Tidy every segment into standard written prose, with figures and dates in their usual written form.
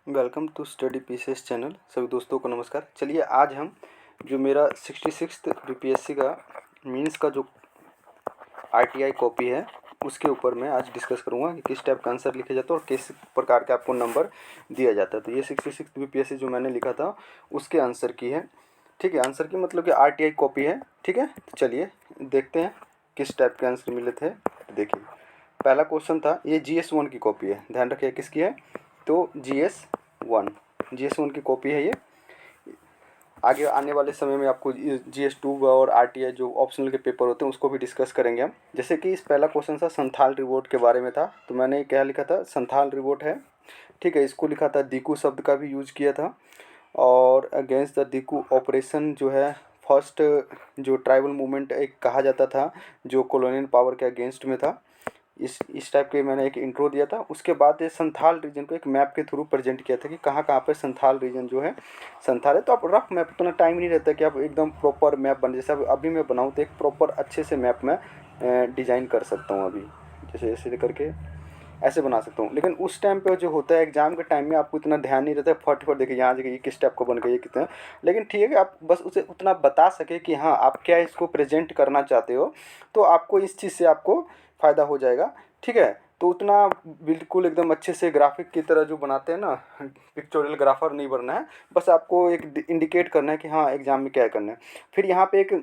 Welcome to study PCS channel. सभी दोस्तों को नमस्कार। चलिए आज हम जो मेरा 66th बीपीएससी का मीन्स का जो आरटीआई कॉपी है उसके ऊपर मैं आज डिस्कस करूंगा कि किस टाइप का आंसर लिखा जाता है और किस प्रकार का आपको नंबर दिया जाता है। तो ये 66th बीपीएससी जो मैंने लिखा था उसके आंसर की है। ठीक है, आंसर की मतलब कि आरटीआई कॉपी है। ठीक है, तो चलिए देखते हैं किस टाइप के आंसर मिले थे। देखिए पहला क्वेश्चन था, ये GS1 की कॉपी है, ध्यान रखिए किसकी है, तो GS1 की कॉपी है ये। आगे आने वाले समय में आपको GS2 और आरटीआई जो ऑप्शनल के पेपर होते हैं उसको भी डिस्कस करेंगे हम। जैसे कि इस पहला क्वेश्चन था संथाल रिवोल्ट के बारे में था, तो मैंने क्या लिखा था, संथाल रिवोल्ट है। ठीक है, इसको लिखा था, दिकू शब्द का भी यूज किया था और अगेंस्ट द दिकू ऑपरेशन जो है फर्स्ट जो ट्राइबल मूवमेंट एक कहा जाता था जो कॉलोनियल पावर के अगेंस्ट में था। इस टाइप के मैंने एक इंट्रो दिया था। उसके बाद ये संथाल रीजन को एक मैप के थ्रू प्रेजेंट किया था कि कहाँ कहाँ पे संथाल रीजन जो है संथाल है। तो आप रफ मैप, उतना टाइम नहीं रहता कि आप एकदम प्रॉपर मैप बन, जैसे अभी मैं बनाऊँ तो एक प्रॉपर अच्छे से मैप में डिज़ाइन कर सकता हूँ। अभी जैसे ऐसे करके ऐसे बना सकता हूँ, लेकिन उस टाइम पे जो होता है एग्जाम के टाइम में आपको इतना ध्यान नहीं रहता है। फट देखिए यहाँ देखिए ये किस टाइप का बन गया, ये कितना, लेकिन ठीक है कि आप बस उसे उतना बता सके कि हाँ आप क्या इसको प्रेजेंट करना चाहते हो, तो आपको इस चीज़ से आपको फ़ायदा हो जाएगा। ठीक है, तो उतना बिल्कुल एकदम अच्छे से ग्राफिक की तरह जो बनाते हैं ना, पिक्चोरियल ग्राफर नहीं बनना है, बस आपको एक इंडिकेट करना है कि हाँ एग्जाम में क्या करना है। फिर यहाँ पे एक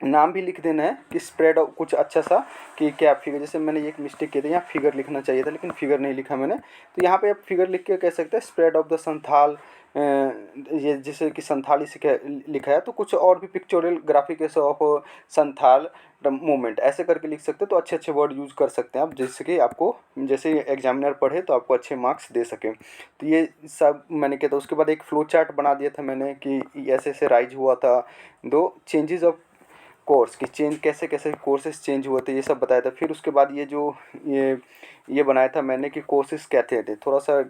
नाम भी लिख देना है कि स्प्रेड ऑफ कुछ अच्छा सा कि क्या फिगर, जैसे मैंने एक मिस्टेक की थी, यहाँ फिगर लिखना चाहिए था लेकिन फिगर नहीं लिखा मैंने, तो यहाँ पे आप फिगर लिख के कह सकते हैं स्प्रेड ऑफ द संथाल, ये जैसे कि संथाली से लिखा है तो कुछ और भी pictorial graphic of Santhal movement ऐसे करके लिख सकते हैं। तो अच्छे अच्छे वर्ड यूज़ कर सकते हैं आप, जिससे कि आपको जैसे एग्जामिनर पढ़े तो आपको अच्छे मार्क्स दे सकें। तो ये सब मैंने किया था। उसके बाद एक फ्लो चार्ट बना दिया था मैंने कि ऐसे ऐसे राइज हुआ था, दो चेंजेस ऑफ कोर्स की चेंज कैसे कैसे कोर्सेज चेंज हुए थे ये सब बताया था। फिर उसके बाद ये जो ये बनाया था मैंने कि कोर्सेज क्या थे, थोड़ा सा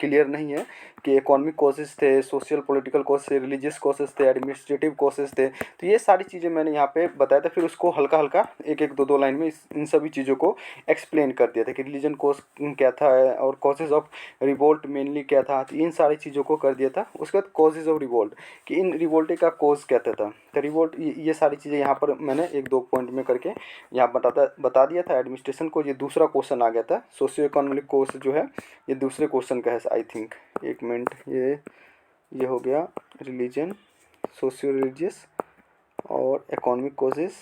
क्लियर नहीं है कि इकोनॉमिक कोर्सेज थे, सोशल पॉलिटिकल कोर्सेज थे, रिलीजियस कोर्सेज थे, एडमिनिस्ट्रेटिव कोर्सेज थे। तो ये सारी चीज़ें मैंने यहाँ पे बताया था। फिर उसको हल्का हल्का एक एक दो लाइन में इन सभी चीज़ों को एक्सप्लेन कर दिया था कि रिलीजन कोर्स क्या था और कॉजेज ऑफ रिवोल्ट मेनली क्या था, तो इन सारी चीज़ों को कर दिया था। उसके बाद कॉजेज ऑफ रिवोल्ट कि इन रिवोल्ट का कोज क्या था, तो रिवोल्ट ये सारी चीज़ें यहाँ पर मैंने एक दो पॉइंट में करके यहाँ बता दिया था। एडमिनिस्ट्रेशन को ये दूसरा क्वेश्चन आ गया था, सोशियो इकोनॉमिक कोर्स जो है ये दूसरे क्वेश्चन का है आई थिंक। एक मिनट, ये हो गया रिलीजन, सोशियो रिलीजियस और इकोनॉमिक कोर्सेज।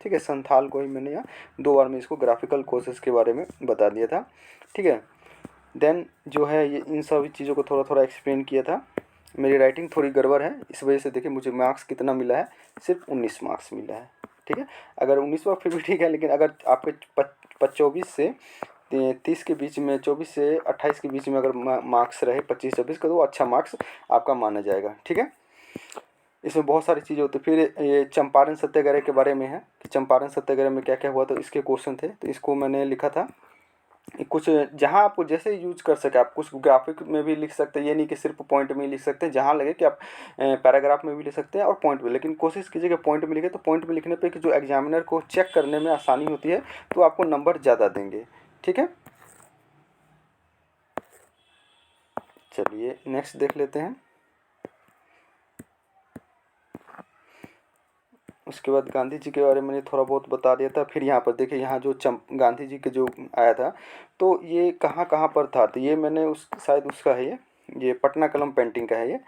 ठीक है, संथाल को ही मैंने यहाँ दो बार में इसको ग्राफिकल कोर्सेज के बारे में बता दिया था। ठीक है, देन जो है ये इन सभी चीज़ों को थोड़ा थोड़ा एक्सप्लेन किया था। मेरी राइटिंग थोड़ी गड़बड़ है, इस वजह से देखिए मुझे मार्क्स कितना मिला है, सिर्फ 19 मार्क्स मिला है। ठीक है, अगर 19 मार्क्स फिर भी ठीक है, लेकिन अगर आपके 24 से 30 के बीच में, 24 से 28 के बीच में अगर मार्क्स रहे 25-26 का, तो वो अच्छा मार्क्स आपका माना जाएगा। ठीक है, इसमें बहुत सारी चीज़ें होती। फिर ये चंपारण सत्याग्रह के बारे में है कि चंपारण सत्याग्रह में क्या क्या हुआ, तो इसके क्वेश्चन थे, तो इसको मैंने लिखा था। कुछ जहाँ आपको जैसे यूज कर सके, आप कुछ ग्राफिक में भी लिख सकते हैं, ये नहीं कि सिर्फ पॉइंट में ही लिख सकते हैं, जहाँ लगे कि आप पैराग्राफ में भी लिख सकते हैं और पॉइंट में, लेकिन कोशिश कीजिए कि पॉइंट में लिखे, तो पॉइंट में लिखने पे कि जो एग्जामिनर को चेक करने में आसानी होती है तो आपको नंबर ज़्यादा देंगे। ठीक है, चलिए नेक्स्ट देख लेते हैं। उसके बाद गांधी जी के बारे में थोड़ा बहुत बता दिया था। फिर यहाँ पर देखिए, यहाँ जो गांधी जी के जो आया था तो ये कहाँ कहाँ पर था, तो ये मैंने उस शायद उसका है, ये पटना कलम पेंटिंग का है ये।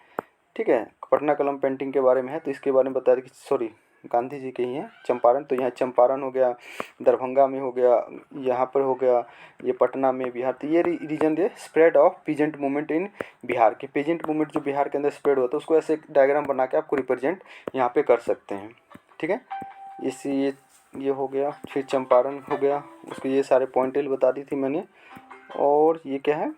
ठीक है, पटना कलम पेंटिंग के बारे में है, तो इसके बारे में बता दें कि सॉरी गांधी जी के ही हैं। चंपारण, तो यहाँ चंपारण हो गया, दरभंगा में हो गया, यहाँ पर हो गया, ये पटना में बिहार। तो ये reason the spread of peasant movement in Bihar के, पीजेंट मूवमेंट जो बिहार के अंदर स्प्रेड होता है उसको ऐसे डायग्राम बना के आपको रिप्रेजेंट यहाँ पे कर सकते हैं। ठीक है, इसी ये हो गया। फिर चंपारण हो गया, उसके ये सारे पॉइंटें बता दी थी मैंने। और ये क्या है,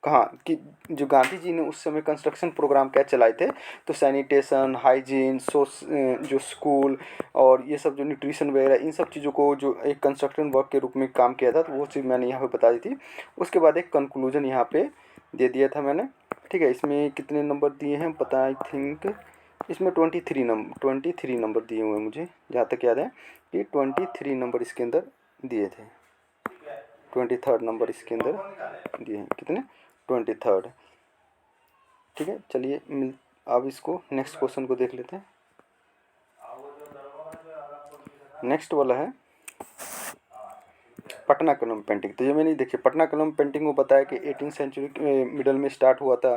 कहाँ कि जो गांधी जी ने उस समय कंस्ट्रक्शन प्रोग्राम क्या चलाए थे, तो सैनिटेशन, हाइजीन, जो स्कूल और ये सब जो न्यूट्रिशन वगैरह, इन सब चीज़ों को जो एक कंस्ट्रक्शन वर्क के रूप में काम किया था, तो वो चीज़ मैंने यहाँ पे बता दी थी। उसके बाद एक कंक्लूजन यहाँ पे दे दिया था मैंने। ठीक है, इसमें कितने नंबर दिए हैं पता, आई थिंक इसमें 23 नंबर दिए हुए हैं मुझे, जहाँ तक याद है कि 23 नंबर इसके अंदर दिए थे, 23rd नंबर इसके अंदर दिए हैं। कितने, 23rd। ठीक है, चलिए अब इसको नेक्स्ट क्वेश्चन को देख लेते हैं। नेक्स्ट वाला है पटना कलम पेंटिंग। तो ये मैंने देखिए पटना कलम पेंटिंग को बताया कि 18th सेंचुरी मिडल में स्टार्ट हुआ था।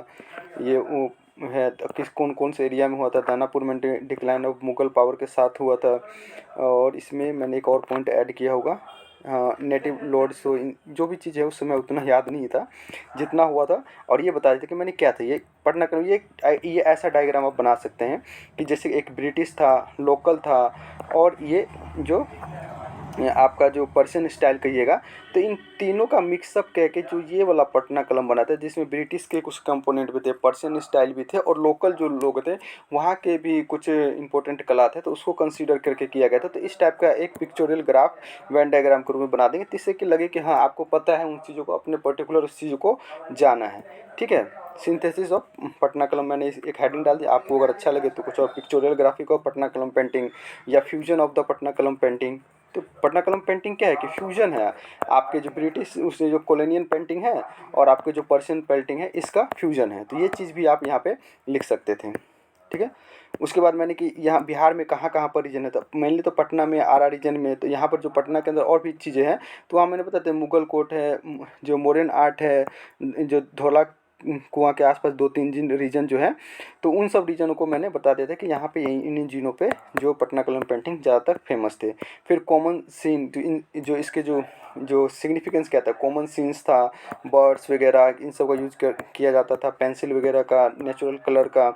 ये वो है तो किस कौन कौन से एरिया में हुआ था। दानापुर में डिक्लाइन ऑफ मुगल पावर के साथ हुआ था। और इसमें मैंने एक और पॉइंट ऐड किया होगा, नेटिव लॉर्ड। सो जो भी चीज़ है उस समय उतना याद नहीं था जितना हुआ था। और ये बता देते कि मैंने क्या था ये पटना कलम। ये ऐसा डायग्राम आप बना सकते हैं कि जैसे एक ब्रिटिश था, लोकल था, और ये जो आपका जो पर्शियन स्टाइल कहिएगा। तो इन तीनों का मिक्सअप कह के जो ये वाला पटना कलम बना था, जिसमें ब्रिटिश के कुछ कंपोनेंट भी थे, पर्शियन स्टाइल भी थे, और लोकल जो लोग थे वहाँ के भी कुछ इंपॉर्टेंट कला थे, तो उसको कंसीडर करके किया गया था। तो इस टाइप का एक पिक्चोरियल ग्राफ वेन डायग्राम के रूप में बना देंगे, जिससे कि लगे कि हाँ आपको पता है उन चीज़ों को, अपने पर्टिकुलर उस चीज़ को जाना है। ठीक है, सिंथेसिस ऑफ पटना कलम मैंने एक हेडिंग डाल दी। आपको अगर अच्छा लगे तो कुछ और पिक्चोरियल ग्राफिक ऑफ पटना कलम पेंटिंग या फ्यूजन ऑफ द पटना कलम पेंटिंग। तो पटना कलम पेंटिंग क्या है कि फ्यूजन है आपके जो ब्रिटिश उसने जो कॉलोनियल पेंटिंग है और आपके जो पर्शियन पेंटिंग है, इसका फ्यूजन है। तो ये चीज़ भी आप यहाँ पे लिख सकते थे। ठीक है, उसके बाद मैंने कि यहाँ बिहार में कहाँ कहाँ पर रीजन है, तो मेनली तो पटना में, आरा रीजन में। तो यहाँ पर जो पटना के अंदर और भी चीज़ें हैं, तो वहाँ मैंने बताते मुगल कोट है, जो मोरन आर्ट है, जो धौला कुआं के आसपास 2-3 रीजन जो है, तो उन सब रीजनों को मैंने बता दिया था कि यहाँ पे इन रीजनों पे जो पटना कलम पेंटिंग ज़्यादातर फेमस थे। फिर कॉमन सीन जो इसके जो सिग्निफिकेंस क्या था, कॉमन सीन्स था, बर्ड्स वगैरह इन सब का यूज किया जाता था, पेंसिल वगैरह का, नेचुरल कलर का।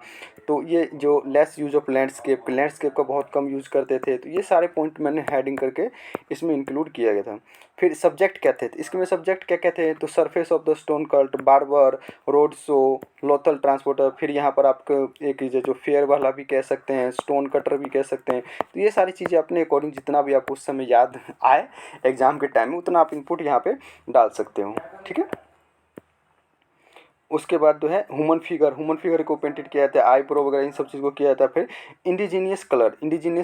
तो ये जो लेस यूज ऑफ लैंडस्केप का बहुत कम यूज करते थे। तो ये सारे पॉइंट मैंने हेडिंग करके इसमें इंक्लूड किया गया था। फिर सब्जेक्ट क्या थे, इसके में सब्जेक्ट क्या क्या थे, तो surface of the stone cult, barber, road show, Lothal transporter. फिर यहाँ पर आपको एक जो फेयर वाला भी कह सकते हैं, स्टोन कटर भी कह सकते हैं। तो ये सारी चीज़ें अपने अकॉर्डिंग जितना भी आपको उस समय याद आए एग्जाम के टाइम में, उतना आप इनपुट यहाँ पे डाल सकते हो। ठीक है, उसके बाद जो है ह्यूमन फिगर को पेंटेड किया जाता है, आईब्रो वगैरह इन सब चीज़ को किया जाता है। फिर इंडिजीनियस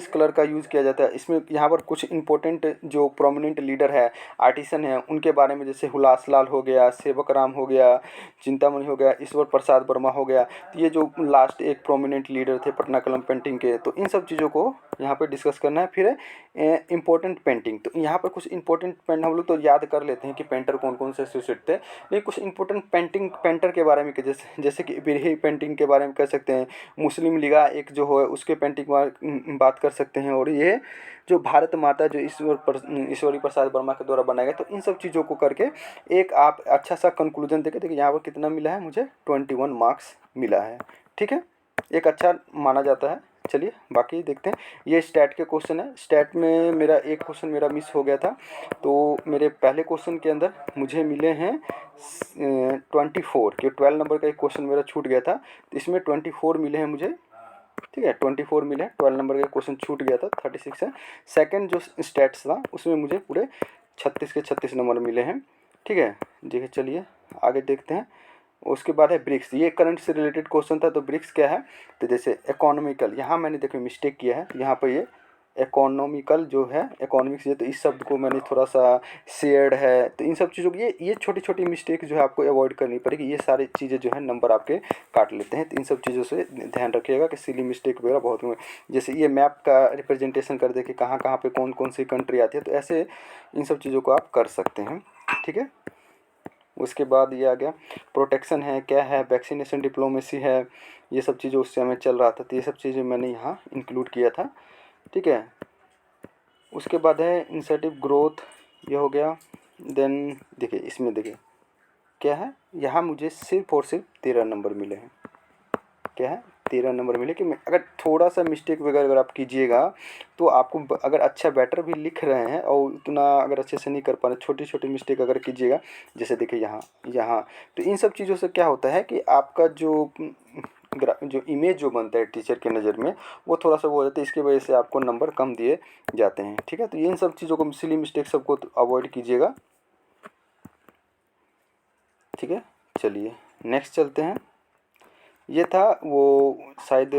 कलर का यूज़ किया जाता है। इसमें यहाँ पर कुछ इंपॉर्टेंट जो प्रोमिनेंट लीडर है, आर्टिसन है, उनके बारे में, जैसे हुलास लाल हो गया, सेवक राम हो गया, चिंतामणि हो गया, ईश्वर प्रसाद वर्मा हो गया। तो ये जो लास्ट एक प्रोमिनेंट लीडर थे पटना कलम पेंटिंग के, तो इन सब चीज़ों को यहाँ पर डिस्कस करना है। फिर इंपॉर्टेंट पेंटिंग, तो यहाँ पर कुछ इंपॉर्टेंट पेंट हम लोग तो याद कर लेते हैं कि पेंटर कौन कौन से एसोसिएट थे, लेकिन कुछ इंपॉर्टेंट पेंटर के बारे में जैसे कि बिरही पेंटिंग के बारे में कह सकते हैं, मुस्लिम लीगा एक जो है उसके पेंटिंग बात कर सकते हैं। और ये जो भारत माता जो ईश्वरी प्रसाद वर्मा के द्वारा बनाया गया, तो इन सब चीज़ों को करके एक आप अच्छा सा कंक्लूजन देके देखिए यहाँ पर कितना मिला है, मुझे 21 मार्क्स मिला है। ठीक है, एक अच्छा माना जाता है। चलिए बाकी देखते हैं। ये स्टैट के क्वेश्चन है। स्टैट में मेरा एक क्वेश्चन मेरा मिस हो गया था, तो मेरे पहले क्वेश्चन के अंदर मुझे मिले हैं 24 के 12 नंबर का एक क्वेश्चन मेरा छूट गया था, तो इसमें 24 मिले हैं मुझे। ठीक है, 24 मिले, 12 नंबर का क्वेश्चन छूट गया था, 36 है। सेकंड जो स्टैट्स था उसमें मुझे पूरे 36 के 36 नंबर मिले हैं। ठीक है, देखिए चलिए आगे देखते हैं। उसके बाद है ब्रिक्स, ये करंट से रिलेटेड क्वेश्चन था। तो ब्रिक्स क्या है, तो जैसे इकोनॉमिकल, यहाँ मैंने देखो मिस्टेक किया है, यहाँ पर ये इकोनॉमिकल जो है इकोनॉमिक्स, ये तो इस शब्द को मैंने थोड़ा सा शेयर्ड है, तो इन सब चीज़ों की ये छोटी छोटी मिस्टेक जो है आपको अवॉइड करनी पड़ेगी। ये सारी चीज़ें जो है नंबर आपके काट लेते हैं, तो इन सब चीज़ों से ध्यान रखिएगा कि सिली मिस्टेक वगैरह बहुत हुए। जैसे ये मैप का रिप्रेजेंटेशन कर दे कि कहाँ कहाँ पे कौन कौन सी कंट्री आती है, तो ऐसे इन सब चीज़ों को आप कर सकते हैं। ठीक है, उसके बाद ये आ गया प्रोटेक्शन है, क्या है, वैक्सीनेशन डिप्लोमेसी है, ये सब चीज़ें उस समय चल रहा था, तो ये सब चीज़ें मैंने यहाँ इंक्लूड किया था। ठीक है, उसके बाद है इंसेंटिव ग्रोथ, ये हो गया। देन देखिए इसमें देखिए क्या है, यहाँ मुझे सिर्फ और सिर्फ 13 नंबर मिले हैं। क्या है, 13 नंबर मिले कि मैं अगर थोड़ा सा मिस्टेक वगैरह अगर आप कीजिएगा तो आपको अगर अच्छा बेटर भी लिख रहे हैं और उतना अगर अच्छे से नहीं कर पा रहे, छोटी छोटी मिस्टेक अगर कीजिएगा, जैसे देखिए यहाँ, तो इन सब चीज़ों से क्या होता है कि आपका जो इमेज जो बनता है टीचर की नज़र में, वो थोड़ा सा वो हो जाता है, इसकी वजह से आपको नंबर कम दिए जाते हैं। ठीक है, तो इन सब चीज़ों को, सिली मिस्टेक सबको अवॉइड कीजिएगा। ठीक है, चलिए नेक्स्ट चलते हैं। ये था वो शायद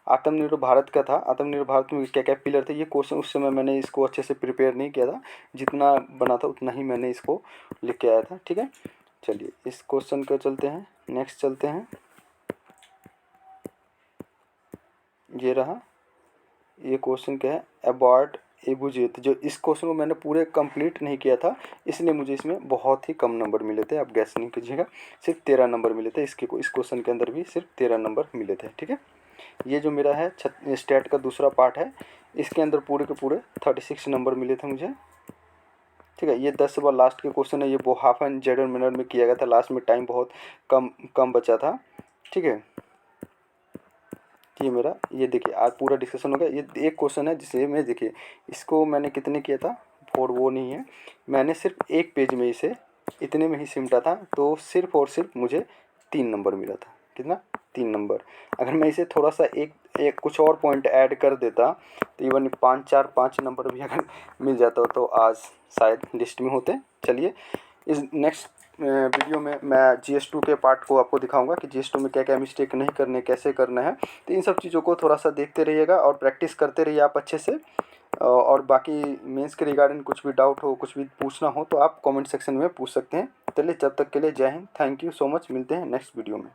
आत्मनिर्भर भारत का था। आत्मनिर्भर भारत में क्या क्या पिलर थे, ये क्वेश्चन उस समय मैंने इसको अच्छे से प्रिपेयर नहीं किया था, जितना बना था उतना ही मैंने इसको लिख के आया था। ठीक है, चलिए इस क्वेश्चन को चलते हैं, नेक्स्ट चलते हैं। ये रहा, ये क्वेश्चन क्या है, अबाउट एबुजेत। जो इस क्वेश्चन को मैंने पूरे कंप्लीट नहीं किया था, इसलिए मुझे इसमें बहुत ही कम नंबर मिले थे। आप गैस नहीं कीजिएगा, सिर्फ 13 नंबर मिले थे। इस क्वेश्चन के अंदर भी सिर्फ 13 नंबर मिले थे। ठीक है, ये जो मेरा है स्टैट का दूसरा पार्ट है, इसके अंदर पूरे के पूरे 36 नंबर मिले थे मुझे। ठीक है, ये 10 बार लास्ट के क्वेश्चन है, ये वो हाफ एंड जेड मिनट में किया गया था, लास्ट में टाइम बहुत कम बचा था। ठीक है, ये मेरा, ये देखिए आज पूरा डिस्कशन हो गया। ये एक क्वेश्चन है जिसे मैं, देखिए इसको मैंने कितने किया था, 4 वो नहीं है, मैंने सिर्फ एक पेज में इसे इतने में ही सिमटा था, तो सिर्फ और सिर्फ मुझे 3 नंबर मिला था। कितना? 3 नंबर। अगर मैं इसे थोड़ा सा एक कुछ और पॉइंट ऐड कर देता तो इवन 5 नंबर भी अगर मिल जाता तो आज शायद लिस्ट में होते। चलिए इस नेक्स्ट वीडियो में मैं GS2 के पार्ट को आपको दिखाऊंगा कि GS2 में क्या क्या मिस्टेक नहीं करने, कैसे करना है। तो इन सब चीज़ों को थोड़ा सा देखते रहिएगा और प्रैक्टिस करते रहिए आप अच्छे से। और बाकी मेंस के रिगार्डिंग कुछ भी डाउट हो, कुछ भी पूछना हो तो आप कमेंट सेक्शन में पूछ सकते हैं। चलिए, जब तक के लिए जय Hind, thank you so much, मिलते हैं नेक्स्ट वीडियो में।